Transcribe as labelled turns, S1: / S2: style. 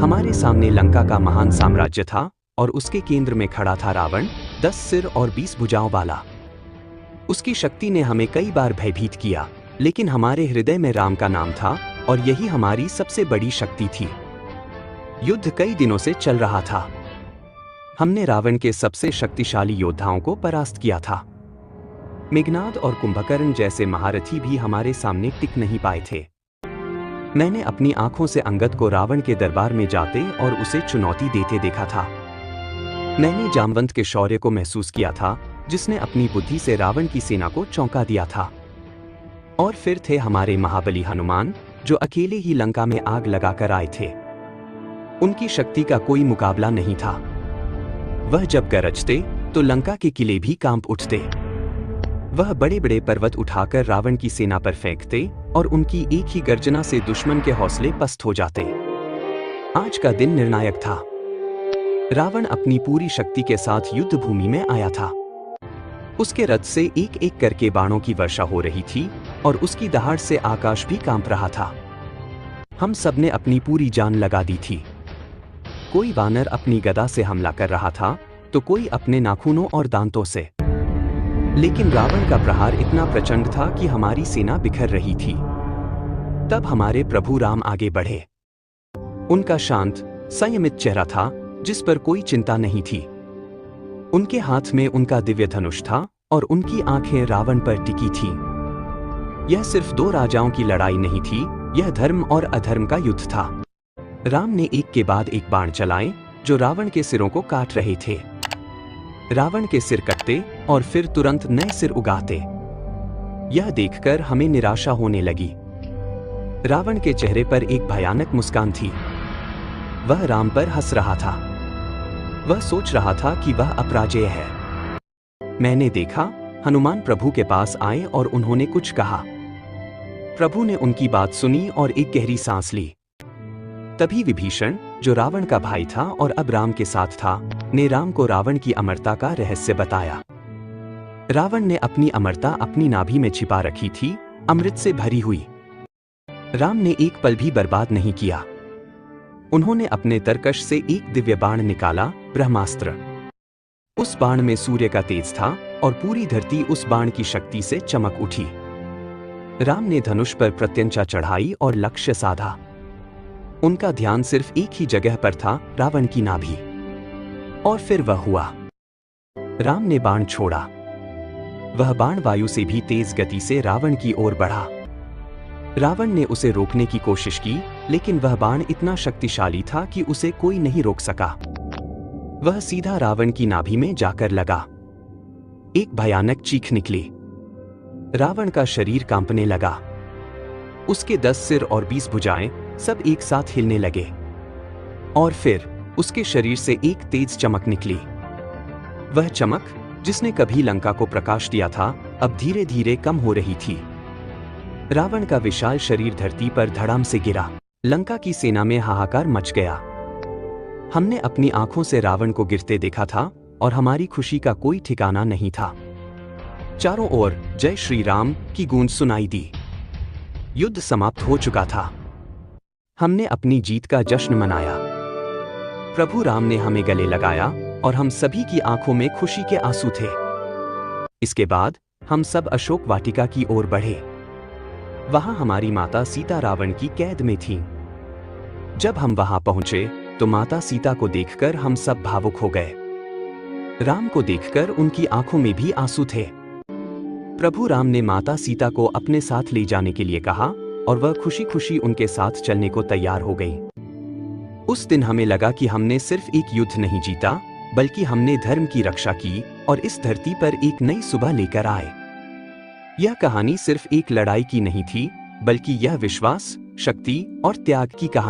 S1: हमारे सामने लंका का महान साम्राज्य था और उसके केंद्र में खड़ा था रावण, 10 सिर और 20 भुजाओं वाला। उसकी शक्ति ने हमें कई बार भयभीत किया, लेकिन हमारे हृदय में राम का नाम था और यही हमारी सबसे बड़ी शक्ति थी। युद्ध कई दिनों से चल रहा था। हमने रावण के सबसे शक्तिशाली योद्धाओं को परास्त किया था। मेघनाद और कुंभकर्ण जैसे महारथी भी हमारे सामने टिक नहीं पाए थे। मैंने अपनी आंखों से अंगद को रावण के दरबार में जाते और उसे चुनौती देते देखा था। मैंने जामवंत के शौर्य को महसूस किया था, जिसने अपनी बुद्धि से रावण की सेना को चौंका दिया था। और फिर थे हमारे महाबली हनुमान, जो अकेले ही लंका में आग लगाकर आए थे। उनकी शक्ति का कोई मुकाबला नहीं था। वह जब गरजते तो लंका के किले भी कांप उठते। वह बड़े बड़े पर्वत उठाकर रावण की सेना पर फेंकते और उनकी एक ही गर्जना से दुश्मन के हौसले पस्त हो जाते। आज का दिन निर्णायक था। रावण अपनी पूरी शक्ति के साथ युद्ध भूमि में आया था। उसके रथ से एक एक करके बाणों की वर्षा हो रही थी और उसकी दहाड़ से आकाश भी कांप रहा था। हम सबने अपनी पूरी जान लगा दी थी। कोई वानर अपनी गदा से हमला कर रहा था तो कोई अपने नाखूनों और दांतों से। लेकिन रावण का प्रहार इतना प्रचंड था कि हमारी सेना बिखर रही थी। तब हमारे प्रभु राम आगे बढ़े। उनका शांत, संयमित चेहरा था, जिस पर कोई चिंता नहीं थी। उनके हाथ में उनका दिव्य धनुष था और उनकी आंखें रावण पर टिकी थीं। यह सिर्फ दो राजाओं की लड़ाई नहीं थी, यह धर्म और अधर्म का युद्ध था। राम ने एक के बाद एक बाण चलाए जो रावण के सिरों को काट रहे थे। रावण के सिर कटते और फिर तुरंत नए सिर उगाते। यह देखकर हमें निराशा होने लगी। रावण के चेहरे पर एक भयानक मुस्कान थी। वह राम पर हंस रहा था। वह सोच रहा था कि वह अपराजेय है। मैंने देखा, हनुमान प्रभु के पास आए और उन्होंने कुछ कहा। प्रभु ने उनकी बात सुनी और एक गहरी सांस ली। तभी विभीषण, जो रावण का भाई था और अब राम के साथ था, ने राम को रावण की अमरता का रहस्य बताया। रावण ने अपनी अमरता अपनी नाभि में छिपा रखी थी, अमृत से भरी हुई। राम ने एक पल भी बर्बाद नहीं किया। उन्होंने अपने तरकश से एक दिव्य बाण निकाला, ब्रह्मास्त्र। उस बाण में सूर्य का तेज था और पूरी धरती उस बाण की शक्ति से चमक उठी। राम ने धनुष पर प्रत्यंचा चढ़ाई और लक्ष्य साधा। उनका ध्यान सिर्फ एक ही जगह पर था, रावण की नाभि। और फिर वह हुआ। राम ने बाण छोड़ा। वह बाण वायु से भी तेज गति से रावण की ओर बढ़ा। रावण ने उसे रोकने की कोशिश की, लेकिन वह बाण इतना शक्तिशाली था कि उसे कोई नहीं रोक सका। वह सीधा रावण की नाभि में जाकर लगा। एक भयानक चीख निकली। रावण का शरीर कांपने लगा। उसके 10 सिर और 20 भुजाएं सब एक साथ हिलने लगे। और फिर उसके शरीर से एक तेज चमक निकली। वह चमक, जिसने कभी लंका को प्रकाश दिया था, अब धीरे धीरे कम हो रही थी। रावण का विशाल शरीर धरती पर धड़ाम से गिरा। लंका की सेना में हाहाकार मच गया। हमने अपनी आंखों से रावण को गिरते देखा था और हमारी खुशी का कोई ठिकाना नहीं था। चारों ओर जय श्री राम की गूंज सुनाई दी। युद्ध समाप्त हो चुका था। हमने अपनी जीत का जश्न मनाया। प्रभु राम ने हमें गले लगाया और हम सभी की आंखों में खुशी के आंसू थे। इसके बाद हम सब अशोक वाटिका की ओर बढ़े। वहां हमारी माता सीता रावण की कैद में थीं। जब हम वहां पहुंचे तो माता सीता को देखकर हम सब भावुक हो गए। राम को देखकर उनकी आंखों में भी आंसू थे। प्रभु राम ने माता सीता को अपने साथ ले जाने के लिए कहा और वह खुशी खुशी उनके साथ चलने को तैयार हो गई। उस दिन हमें लगा कि हमने सिर्फ एक युद्ध नहीं जीता, बल्कि हमने धर्म की रक्षा की और इस धरती पर एक नई सुबह लेकर आए। यह कहानी सिर्फ एक लड़ाई की नहीं थी, बल्कि यह विश्वास, शक्ति और त्याग की कहानी